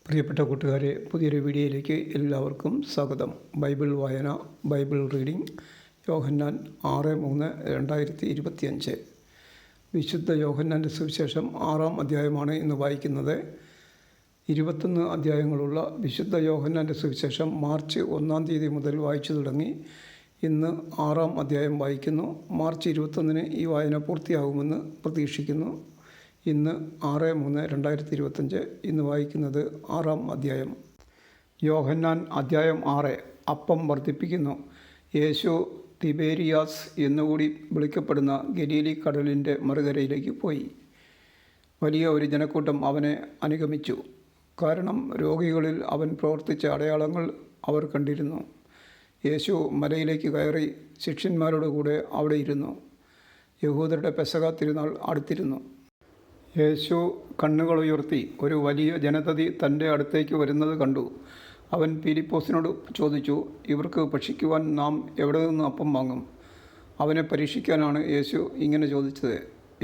പ്രിയപ്പെട്ട കൂട്ടുകാരെ, പുതിയൊരു വീഡിയോയിലേക്ക് എല്ലാവർക്കും സ്വാഗതം. ബൈബിൾ വായന, ബൈബിൾ റീഡിംഗ്. യോഹന്നാൻ 6:3/2025. വിശുദ്ധ യോഹന്നാൻ്റെ സുവിശേഷം 6-ാം അധ്യായമാണ് ഇന്ന് വായിക്കുന്നത്. 21 അധ്യായങ്ങളുള്ള വിശുദ്ധ യോഹന്നാൻ്റെ സുവിശേഷം മാർച്ച് 1-ാം തീയതി മുതൽ വായിച്ചു തുടങ്ങി. ഇന്ന് 6-ാം അധ്യായം വായിക്കുന്നു. മാർച്ച് 21-ന് ഈ വായന പൂർത്തിയാകുമെന്ന് പ്രതീക്ഷിക്കുന്നു. ഇന്ന് 6-3/2025. ഇന്ന് വായിക്കുന്നത് 6-ാം അധ്യായം. യോഹന്നാൻ അധ്യായം 6. അപ്പം വർദ്ധിപ്പിക്കുന്നു. യേശു തിബേരിയാസ് എന്നുകൂടി വിളിക്കപ്പെടുന്ന ഗലീലി കടലിൻ്റെ മറുകരയിലേക്ക് പോയി. വലിയ ഒരു ജനക്കൂട്ടം അവനെ അനുഗമിച്ചു. കാരണം രോഗികളിൽ അവൻ പ്രവർത്തിച്ച അടയാളങ്ങൾ അവർ കണ്ടിരുന്നു. യേശു മലയിലേക്ക് കയറി ശിഷ്യന്മാരോട് കൂടെ അവിടെ ഇരുന്നു. യഹൂദരുടെ പെസഹ തിരുനാൾ അടുത്തിരുന്നു. യേശു കണ്ണുകൾ ഉയർത്തി ഒരു വലിയ ജനതതി തൻ്റെ അടുത്തേക്ക് വരുന്നത് കണ്ടു. അവൻ ഫിലിപ്പോസിനോട് ചോദിച്ചു, ഇവർക്ക് ഭക്ഷിക്കുവാൻ നാം എവിടെ നിന്ന് അപ്പം വാങ്ങും? അവനെ പരീക്ഷിക്കാനാണ് യേശു ഇങ്ങനെ ചോദിച്ചത്.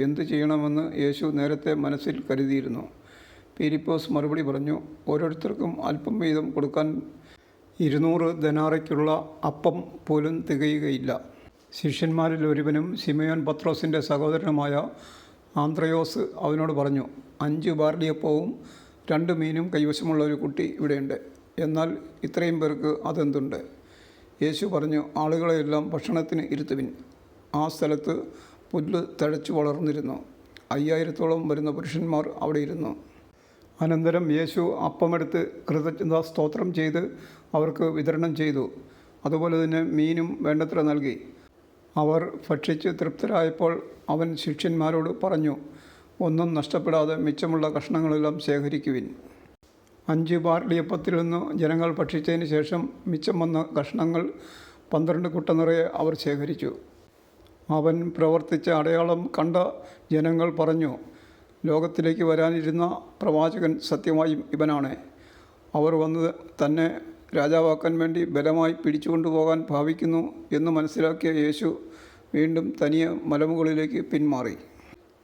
എന്തു ചെയ്യണമെന്ന് യേശു നേരത്തെ മനസ്സിൽ കരുതിയിരുന്നു. ഫിലിപ്പോസ് മറുപടി പറഞ്ഞു, ഓരോരുത്തർക്കും അല്പം വീതം കൊടുക്കാൻ 200 ദനാറയ്ക്കുള്ള അപ്പം പോലും തികയുകയില്ല. ശിഷ്യന്മാരിൽ ഒരുവനും ശിമയോൻ പത്രോസിൻ്റെ സഹോദരനുമായ ആന്ത്രയോസ് അവനോട് പറഞ്ഞു, 5 ബാർലിയപ്പവും 2 മീനും കൈവശമുള്ള ഒരു കുട്ടി ഇവിടെയുണ്ട്. എന്നാൽ ഇത്രയും പേർക്ക് അതെന്തുണ്ട്? യേശു പറഞ്ഞു, ആളുകളെയെല്ലാം ഭക്ഷണത്തിന് ഇരുത്തുവിൻ. ആ സ്ഥലത്ത് പുല്ല് തഴച്ചു വളർന്നിരുന്നു. 5000-ഓളം വരുന്ന പുരുഷന്മാർ അവിടെ ഇരുന്നു. അനന്തരം യേശു അപ്പമെടുത്ത് കൃതജ്ഞതാ സ്തോത്രം ചെയ്ത് അവർക്ക് വിതരണം ചെയ്തു. അതുപോലെ തന്നെ മീനും വേണ്ടത്ര നൽകി. അവർ ഭക്ഷിച്ച് തൃപ്തരായപ്പോൾ അവൻ ശിഷ്യന്മാരോട് പറഞ്ഞു, ഒന്നും നഷ്ടപ്പെടാതെ മിച്ചമുള്ള കഷ്ണങ്ങളെല്ലാം ശേഖരിക്കുവിൻ. 5 ബാർലിയപ്പത്തിൽ നിന്ന് ജനങ്ങൾ ഭക്ഷിച്ചതിന് ശേഷം മിച്ചം വന്ന കഷ്ണങ്ങൾ 12 കുട്ട നിറയെ അവർ ശേഖരിച്ചു. അവൻ പ്രവർത്തിച്ച അടയാളം കണ്ട ജനങ്ങൾ പറഞ്ഞു, ലോകത്തിലേക്ക് വരാനിരുന്ന പ്രവാചകൻ സത്യമായും ഇവനാണ്. അവർ വന്ന് തന്നെ രാജാവാക്കാൻ വേണ്ടി ബലമായി പിടിച്ചുകൊണ്ടുപോകാൻ ഭാവിക്കുന്നു എന്ന് മനസ്സിലാക്കിയ യേശു വീണ്ടും തനിയെ മലമുകളിലേക്ക് പിന്മാറി.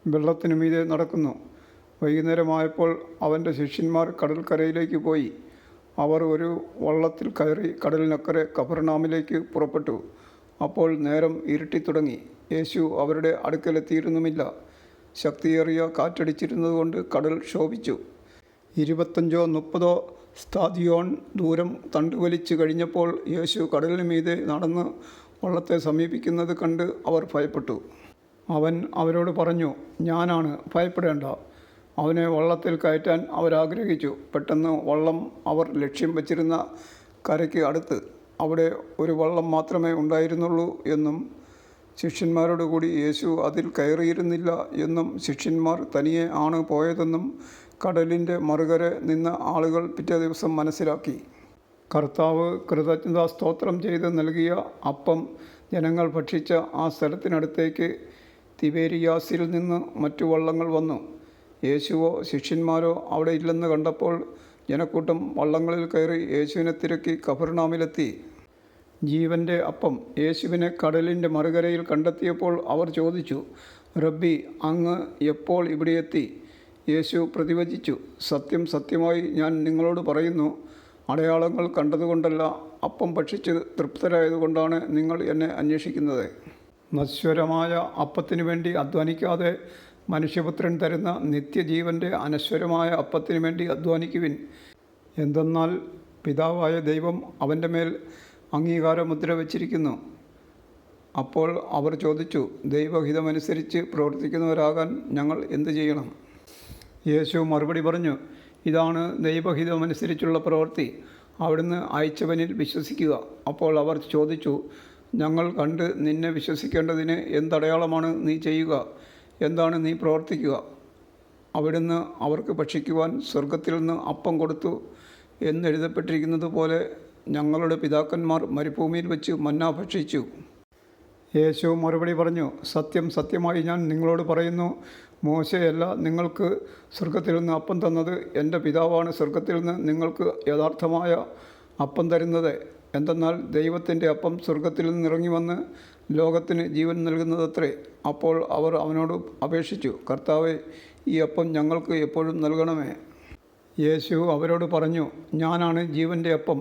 വെള്ളത്തിനു മീതെ നടക്കുന്നു. വൈകുന്നേരമായപ്പോൾ അവൻ്റെ ശിഷ്യന്മാർ കടൽക്കരയിലേക്ക് പോയി. അവർ ഒരു വള്ളത്തിൽ കയറി കടലിനക്കരെ കഫർനാമിലേക്ക് പുറപ്പെട്ടു. അപ്പോൾ നേരം ഇരുട്ടിത്തുടങ്ങി. യേശു അവരുടെ അടുക്കലെത്തിയിരുന്നുമില്ല. ശക്തിയേറിയ കാറ്റടിച്ചിരുന്നതുകൊണ്ട് കടൽ ക്ഷോഭിച്ചു. 25-30 സ്താദിയോൺ ദൂരം തണ്ടുവലിച്ച് കഴിഞ്ഞപ്പോൾ യേശു കടലിന് മീതെ നടന്ന് വള്ളത്തെ സമീപിക്കുന്നത് കണ്ട് അവർ ഭയപ്പെട്ടു. അവൻ അവരോട് പറഞ്ഞു, ഞാനാണ്, ഭയപ്പെടേണ്ട. അവനെ വള്ളത്തിൽ കയറ്റാൻ അവരാഗ്രഹിച്ചു. പെട്ടെന്ന് വള്ളം അവർ ലക്ഷ്യം വച്ചിരുന്ന കരയ്ക്ക് അടുത്ത്. അവിടെ ഒരു വള്ളം മാത്രമേ ഉണ്ടായിരുന്നുള്ളൂ എന്നും ശിഷ്യന്മാരോട് കൂടി യേശു അതിൽ കയറിയിരുന്നില്ല എന്നും ശിഷ്യന്മാർ തനിയെ ആണ് പോയതെന്നും കടലിൻ്റെ മറുകര നിന്ന ആളുകൾ പിറ്റേ ദിവസം മനസ്സിലാക്കി. കർത്താവ് കൃതജ്ഞതാ സ്തോത്രം ചെയ്ത് നൽകിയ അപ്പം ജനങ്ങൾ ഭക്ഷിച്ച ആ സ്ഥലത്തിനടുത്തേക്ക് തിബേരിയാസിൽ നിന്ന് മറ്റു വള്ളങ്ങൾ വന്നു. യേശുവോ ശിഷ്യന്മാരോ അവിടെ ഇല്ലെന്ന് കണ്ടപ്പോൾ ജനക്കൂട്ടം വള്ളങ്ങളിൽ കയറി യേശുവിനെ തിരക്കി കഫർനാമിലെത്തി. ജീവൻ്റെ അപ്പം യേശുവിനെ കടലിൻ്റെ മറുകരയിൽ കണ്ടെത്തിയപ്പോൾ അവർ ചോദിച്ചു, റബ്ബി, അങ്ങ് എപ്പോൾ ഇവിടെ എത്തി? യേശു പ്രതിവചിച്ചു, സത്യം സത്യമായി ഞാൻ നിങ്ങളോട് പറയുന്നു, അടയാളങ്ങൾ കണ്ടതുകൊണ്ടല്ല, അപ്പം ഭക്ഷിച്ച് തൃപ്തരായതുകൊണ്ടാണ് നിങ്ങൾ എന്നെ അന്വേഷിക്കുന്നത്. നശ്വരമായ അപ്പത്തിനു വേണ്ടി അധ്വാനിക്കാതെ മനുഷ്യപുത്രൻ തരുന്ന നിത്യജീവൻ്റെ അനശ്വരമായ അപ്പത്തിനു വേണ്ടി അധ്വാനിക്കുവിൻ. എന്തെന്നാൽ പിതാവായ ദൈവം അവൻ്റെ മേൽ അംഗീകാരമുദ്ര വച്ചിരിക്കുന്നു. അപ്പോൾ അവർ ചോദിച്ചു, ദൈവഹിതമനുസരിച്ച് പ്രവർത്തിക്കുന്നവരാകാൻ ഞങ്ങൾ എന്തു ചെയ്യണം? യേശു മറുപടി പറഞ്ഞു, ഇതാണ് ദൈവഹിതമനുസരിച്ചുള്ള പ്രവൃത്തി, അവിടുന്ന് അയച്ചവനിൽ വിശ്വസിക്കുക. അപ്പോൾ അവർ ചോദിച്ചു, ഞങ്ങൾ കണ്ട് നിന്നെ വിശ്വസിക്കേണ്ടതിന് എന്തടയാളമാണ് നീ ചെയ്യുക? എന്താണ് നീ പ്രവർത്തിക്കുക? അവിടുന്ന് അവർക്ക് ഭക്ഷിക്കുവാൻ സ്വർഗത്തിൽ നിന്ന് അപ്പം കൊടുത്തു എന്നെഴുതപ്പെട്ടിരിക്കുന്നത് പോലെ ഞങ്ങളുടെ പിതാക്കന്മാർ മരുഭൂമിയിൽ വെച്ച് മന്ന ഭക്ഷിച്ചു. യേശു മറുപടി പറഞ്ഞു, സത്യം സത്യമായി ഞാൻ നിങ്ങളോട് പറയുന്നു, മോശയല്ല നിങ്ങൾക്ക് സ്വർഗത്തിൽ നിന്ന് അപ്പം തന്നത്, എൻ്റെ പിതാവാണ് സ്വർഗത്തിൽ നിന്ന് നിങ്ങൾക്ക് യഥാർത്ഥമായ അപ്പം തരുന്നത്. എന്തെന്നാൽ ദൈവത്തിൻ്റെ അപ്പം സ്വർഗത്തിൽ നിന്ന് ഇറങ്ങി വന്ന് ലോകത്തിന് ജീവൻ നൽകുന്നതത്രേ. അപ്പോൾ അവർ അവനോട് അപേക്ഷിച്ചു, കർത്താവേ, ഈ അപ്പം ഞങ്ങൾക്ക് എപ്പോഴും നൽകണമേ. യേശു അവരോട് പറഞ്ഞു, ഞാനാണ് ജീവൻ്റെ അപ്പം.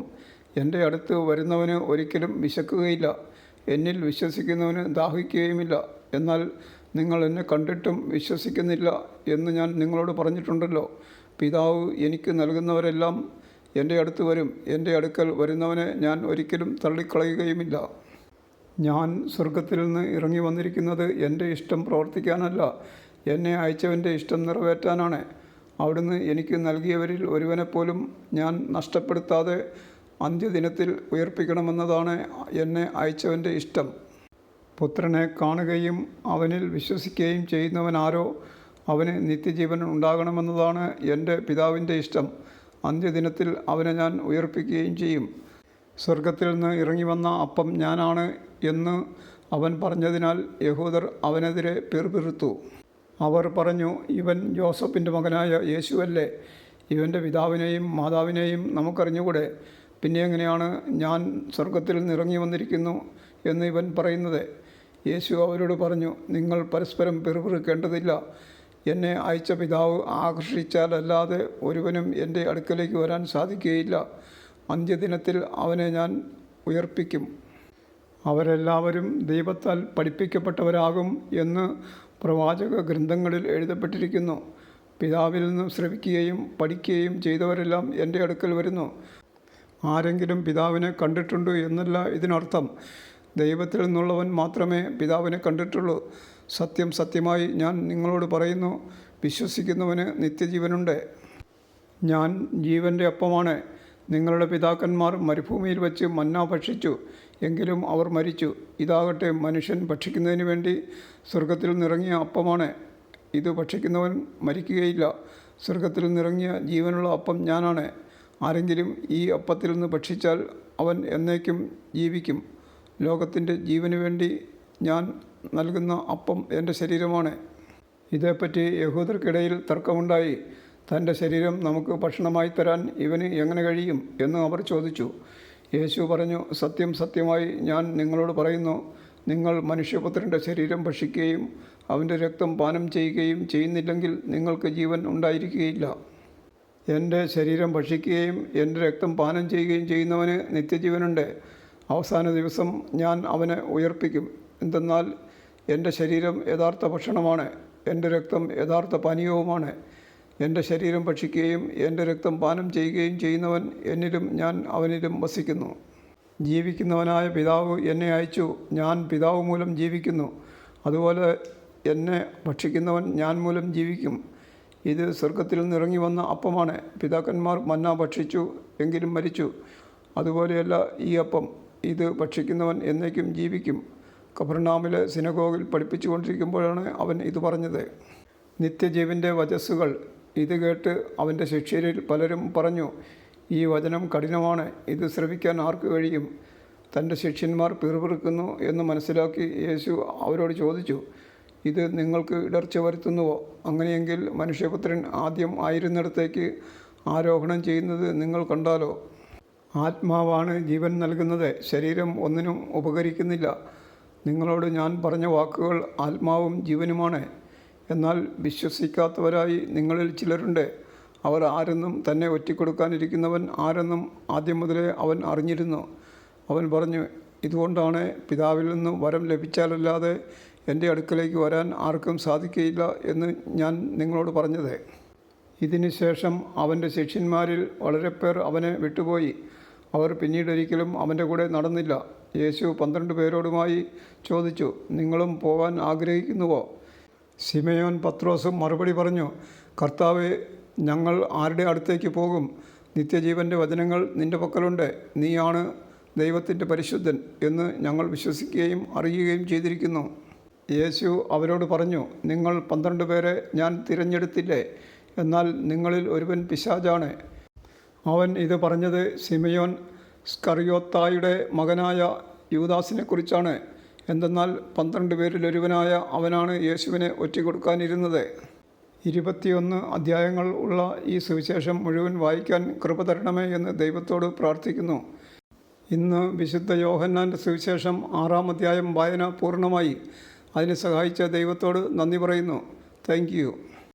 എൻ്റെ അടുത്ത് വരുന്നവന് ഒരിക്കലും വിശക്കുകയില്ല, എന്നിൽ വിശ്വസിക്കുന്നവന് ദാഹിക്കുകയുമില്ല. എന്നാൽ നിങ്ങൾ എന്നെ കണ്ടിട്ടും വിശ്വസിക്കുന്നില്ല എന്ന് ഞാൻ നിങ്ങളോട് പറഞ്ഞിട്ടുണ്ടല്ലോ. പിതാവ് എനിക്ക് നൽകുന്നവരെല്ലാം എൻ്റെ അടുത്ത് വരും, എൻ്റെ അടുക്കൽ വരുന്നവനെ ഞാൻ ഒരിക്കലും തള്ളിക്കളയുകയുമില്ല. ഞാൻ സ്വർഗത്തിൽ നിന്ന് ഇറങ്ങി വന്നിരിക്കുന്നത് എൻ്റെ ഇഷ്ടം പ്രവർത്തിക്കാനല്ല, എന്നെ അയച്ചവൻ്റെ ഇഷ്ടം നിറവേറ്റാനാണ്. അവിടുന്ന് എനിക്ക് നൽകിയവരിൽ ഒരുവനെപ്പോലും ഞാൻ നഷ്ടപ്പെടുത്താതെ അന്ത്യദിനത്തിൽ ഉയർപ്പിക്കണമെന്നതാണ് എന്നെ അയച്ചവൻ്റെ ഇഷ്ടം. പുത്രനെ കാണുകയും അവനിൽ വിശ്വസിക്കുകയും ചെയ്യുന്നവനാരോ അവന് നിത്യജീവൻ ഉണ്ടാകണമെന്നതാണ് എൻ്റെ പിതാവിൻ്റെ ഇഷ്ടം. അന്ത്യദിനത്തിൽ അവനെ ഞാൻ ഉയർപ്പിക്കുകയും ചെയ്യും. സ്വർഗത്തിൽ നിന്ന് ഇറങ്ങി വന്ന അപ്പം ഞാനാണ് എന്ന് അവൻ പറഞ്ഞതിനാൽ യഹൂദർ അവനെതിരെ പിറുപിറുത്തു. അവർ പറഞ്ഞു, ഇവൻ യോസഫിൻ്റെ മകനായ യേശുവല്ലേ? ഇവൻ്റെ പിതാവിനെയും മാതാവിനെയും നമുക്കറിഞ്ഞുകൂടെ? പിന്നെ എങ്ങനെയാണ് ഞാൻ സ്വർഗത്തിൽ നിന്ന് ഇറങ്ങി വന്നിരിക്കുന്നു എന്ന് ഇവൻ പറയുന്നത്? യേശു അവരോട് പറഞ്ഞു, നിങ്ങൾ പരസ്പരം പിറുപിറുക്കേണ്ടതില്ല. എന്നെ അയച്ച പിതാവ് ആകർഷിച്ചാലല്ലാതെ ഒരുവനും എൻ്റെ അടുക്കലേക്ക് വരാൻ സാധിക്കുകയില്ല. അന്ത്യദിനത്തിൽ അവനെ ഞാൻ ഉയർപ്പിക്കും. അവരെല്ലാവരും ദൈവത്താൽ പഠിപ്പിക്കപ്പെട്ടവരാകും എന്ന് പ്രവാചക ഗ്രന്ഥങ്ങളിൽ എഴുതപ്പെട്ടിരിക്കുന്നു. പിതാവിൽ നിന്ന് ശ്രവിക്കുകയും പഠിക്കുകയും ചെയ്തവരെല്ലാം എൻ്റെ അടുക്കൽ വരുന്നു. ആരെങ്കിലും പിതാവിനെ കണ്ടിട്ടുണ്ടോ എന്നല്ല ഇതിനർത്ഥം. ദൈവത്തിൽ നിന്നുള്ളവൻ മാത്രമേ പിതാവിനെ കണ്ടിട്ടുള്ളൂ. സത്യം സത്യമായി ഞാൻ നിങ്ങളോട് പറയുന്നു, വിശ്വസിക്കുന്നവന് നിത്യജീവനുണ്ട്. ഞാൻ ജീവൻ്റെ അപ്പമാണ്. നിങ്ങളുടെ പിതാക്കന്മാർ മരുഭൂമിയിൽ വച്ച് മന്ന ഭക്ഷിച്ചു, എങ്കിലും അവർ മരിച്ചു. ഇതാകട്ടെ മനുഷ്യൻ ഭക്ഷിക്കുന്നതിന് വേണ്ടി സ്വർഗത്തിൽ നിന്നിറങ്ങിയ അപ്പമാണ്. ഇത് ഭക്ഷിക്കുന്നവൻ മരിക്കുകയില്ല. സ്വർഗത്തിൽ നിന്നിറങ്ങിയ ജീവനുള്ള അപ്പം ഞാനാണ്. ആരെങ്കിലും ഈ അപ്പത്തിൽ നിന്ന് ഭക്ഷിച്ചാൽ അവൻ എന്നേക്കും ജീവിക്കും. ലോകത്തിൻ്റെ ജീവന് വേണ്ടി ഞാൻ നൽകുന്ന അപ്പം എൻ്റെ ശരീരമാണ്. ഇതേപ്പറ്റി യഹൂദർക്കിടയിൽ തർക്കമുണ്ടായി. തൻ്റെ ശരീരം നമുക്ക് ഭക്ഷണമായി തരാൻ ഇവന് എങ്ങനെ കഴിയും എന്ന് അവർ ചോദിച്ചു. യേശു പറഞ്ഞു, സത്യം സത്യമായി ഞാൻ നിങ്ങളോട് പറയുന്നു, നിങ്ങൾ മനുഷ്യപുത്രൻ്റെ ശരീരം ഭക്ഷിക്കുകയും അവൻ്റെ രക്തം പാനം ചെയ്യുകയും ചെയ്യുന്നില്ലെങ്കിൽ നിങ്ങൾക്ക് ജീവൻ ഉണ്ടായിരിക്കുകയില്ല. എൻ്റെ ശരീരം ഭക്ഷിക്കുകയും എൻ്റെ രക്തം പാനം ചെയ്യുകയും ചെയ്യുന്നവന് നിത്യജീവനുണ്ട്. അവസാന ദിവസം ഞാൻ അവനെ ഉയർപ്പിക്കും. എന്തെന്നാൽ എൻ്റെ ശരീരം യഥാർത്ഥ ഭക്ഷണമാണ്, എൻ്റെ രക്തം യഥാർത്ഥ പാനീയവുമാണ്. എൻ്റെ ശരീരം ഭക്ഷിക്കുകയും എൻ്റെ രക്തം പാനം ചെയ്യുകയും ചെയ്യുന്നവൻ എന്നിലും ഞാൻ അവനിലും വസിക്കുന്നു. ജീവിക്കുന്നവനായ പിതാവ് എന്നെ അയച്ചു. ഞാൻ പിതാവ് മൂലം ജീവിക്കുന്നു. അതുപോലെ എന്നെ ഭക്ഷിക്കുന്നവൻ ഞാൻ മൂലം ജീവിക്കും. ഇത് സ്വർഗത്തിൽ നിന്നിറങ്ങി വന്ന അപ്പമാണ്. പിതാക്കന്മാർ മന്ന ഭക്ഷിച്ചു, എങ്കിലും മരിച്ചു. അതുപോലെയല്ല ഈ അപ്പം. ഇത് ഭക്ഷിക്കുന്നവൻ എന്നേക്കും ജീവിക്കും. കഫർനാമിലെ സിനഗോഗിൽ പഠിപ്പിച്ചു കൊണ്ടിരിക്കുമ്പോഴാണ് അവൻ ഇത് പറഞ്ഞത്. നിത്യജീവൻ്റെ വചസ്സുകൾ. ഇത് കേട്ട് അവൻ്റെ ശിഷ്യരിൽ പലരും പറഞ്ഞു, ഈ വചനം കഠിനമാണ്, ഇത് ശ്രവിക്കാൻ ആർക്ക് കഴിയും? തൻ്റെ ശിഷ്യന്മാർ പിറുപിറുക്കുന്നു എന്ന് മനസ്സിലാക്കി യേശു അവരോട് ചോദിച്ചു, ഇത് നിങ്ങൾക്ക് ഇടർച്ച വരുത്തുന്നുവോ? അങ്ങനെയെങ്കിൽ മനുഷ്യപുത്രൻ ആദ്യം ആയിരുന്നിടത്തേക്ക് ആരോഹണം ചെയ്യുന്നത് നിങ്ങൾ കണ്ടാലോ? ആത്മാവാണ് ജീവൻ നൽകുന്നത്, ശരീരം ഒന്നിനും ഉപകരിക്കുന്നില്ല. നിങ്ങളോട് ഞാൻ പറഞ്ഞ വാക്കുകൾ ആത്മാവും ജീവനുമാണ്. എന്നാൽ വിശ്വസിക്കാത്തവരായി നിങ്ങളിൽ ചിലരുണ്ട്. അവർ ആരെന്നും തന്നെ ഒറ്റിക്കൊടുക്കാനിരിക്കുന്നവൻ ആരെന്നും ആദ്യം മുതലേ അവൻ അറിഞ്ഞിരുന്നു. അവൻ പറഞ്ഞു, ഇതുകൊണ്ടാണ് പിതാവിൽ നിന്ന് വരം ലഭിച്ചാലല്ലാതെ എൻ്റെ അടുക്കലേക്ക് വരാൻ ആർക്കും സാധിക്കുകയില്ല എന്ന് ഞാൻ നിങ്ങളോട് പറഞ്ഞത്. ഇതിന് ശേഷം അവൻ്റെ ശിഷ്യന്മാരിൽ വളരെ പേർ അവനെ വിട്ടുപോയി. അവർ പിന്നീടൊരിക്കലും അവൻ്റെ കൂടെ നടന്നില്ല. യേശു 12 പേരോടുമായി ചോദിച്ചു, നിങ്ങളും പോകാൻ ആഗ്രഹിക്കുന്നുവോ? ശിമയോൻ പത്രോസും മറുപടി പറഞ്ഞു, കർത്താവേ, ഞങ്ങൾ ആരുടെ അടുത്തേക്ക് പോകും? നിത്യജീവൻ്റെ വചനങ്ങൾ നിൻ്റെ പക്കലുണ്ട്. നീയാണ് ദൈവത്തിൻ്റെ പരിശുദ്ധൻ എന്ന് ഞങ്ങൾ വിശ്വസിക്കുകയും അറിയുകയും ചെയ്തിരിക്കുന്നു. യേശു അവരോട് പറഞ്ഞു, നിങ്ങൾ 12 പേരെ ഞാൻ തിരഞ്ഞെടുത്തില്ലേ? എന്നാൽ നിങ്ങളിൽ ഒരുവൻ പിശാചാണ്. അവൻ ഇത് പറഞ്ഞത് ശിമയോൻ സ്കറിയോത്തായുടെ മകനായ യൂദാസിനെക്കുറിച്ചാണ്. എന്തെന്നാൽ 12 പേരിലൊരുവനായ അവനാണ് യേശുവിനെ ഒറ്റിക്കൊടുക്കാനിരുന്നത്. 21 അധ്യായങ്ങൾ ഉള്ള ഈ സുവിശേഷം മുഴുവൻ വായിക്കാൻ കൃപ തരണമേ എന്ന് ദൈവത്തോട് പ്രാർത്ഥിക്കുന്നു. ഇന്ന് വിശുദ്ധ യോഹന്നാൻ്റെ സുവിശേഷം 6-ാം അധ്യായം വായന പൂർണ്ണമായി. അതിനെ സഹായിച്ച ദൈവത്തോട് നന്ദി പറയുന്നു. Thank you.